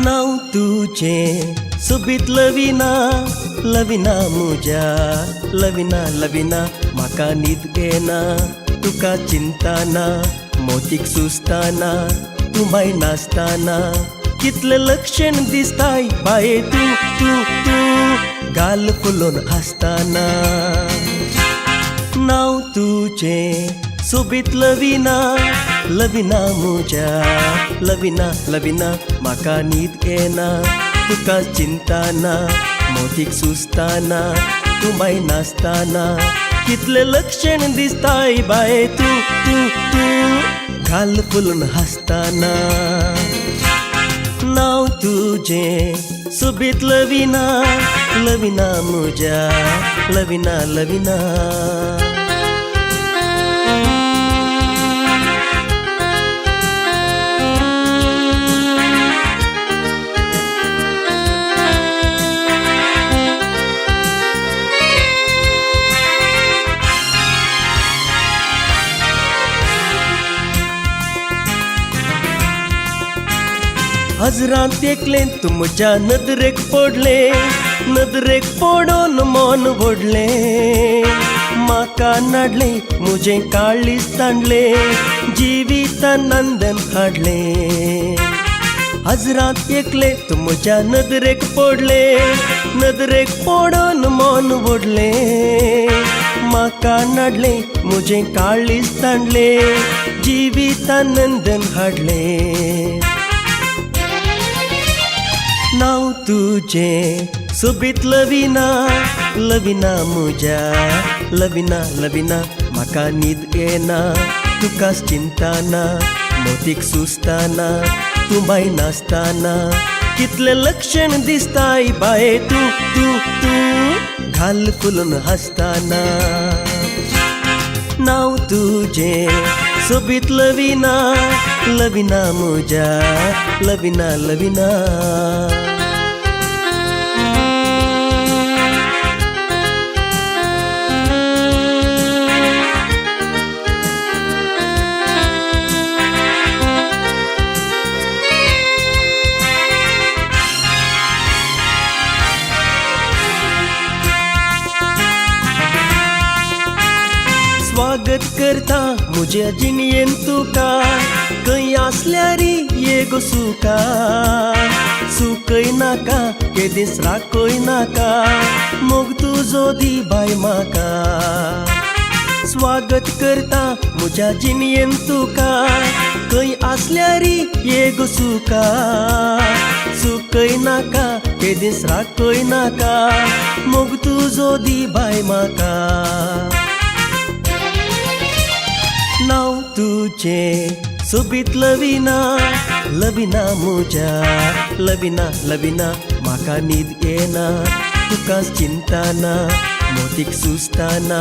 नाव तुझे सोबीत लविना लविना मुजा लविना लविना म्हाका न्हीद येना तुका चिंताना मोतीक सुस्ताना तू माय नासताना कितले लक्षण दिसताय बाये तू तू तू गाल फुलोन हसताना नाव तुझे सोबीत लविना लविना मुजा लविना लविना म्हाका न्हीद येना तुका चिंताना मोतीक सुस्ताना तू माय नासताना कितले लक्षण दिसताय बाये तू तू तू गाल फुलोन हसताना नाव तुझे सोबीत लविना लविना मुजा लविना लविना हजरात एकले तुमच्या नदरेक पडले नदरेक पडून मन भोडले म्हाका नाडले मुझे काळीस तांडले जिवितानंदन हाडले हजरात एकले तुमच्या नदरेक पडले नदरेक पडून मन भोडले म्हाका नाडले मुझे काळीस तांडले जिवितानंदन हाडले नाव तुझे सोबीत लविना लविना मुजा लविना लविना म्हाका न्हीद येना तुकाच चिंताना मोतीक सुस्ताना तू माय नासताना कितले लक्षण दिसताय बाये तू तू तू गाल फुलोन हसताना नाव तुझे सोबीत लविना लविना मुजा लविना लविना स्वागत करता मुझे जिणयेन तुका खंय आसल्यारी ये गो सुका सुकय नाका केदीस राखय नाका मोग तुजो दी बाय म्हाका स्वागत करता मुझ्या जिणयेन तुका खंय आसल्यारी ये गो सुका सुकय नाका केदीस राखय नाका मोग तुजो दी बाय म्हाका नाव तुझे सोबीत लविना लविना मुजा लविना लविना म्हाका न्हीद येना तुकाच चिंताना मोतीक सुस्ताना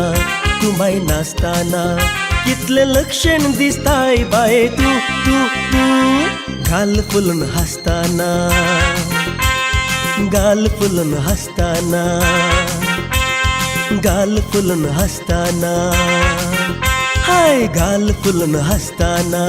तू माय नासताना कितले लक्षण दिसताय बाये तू तू तू गाल फुलोन हसताना गाल फुलोन हसताना गाल फुलोन हसताना हाय गाल फुलोन हसताना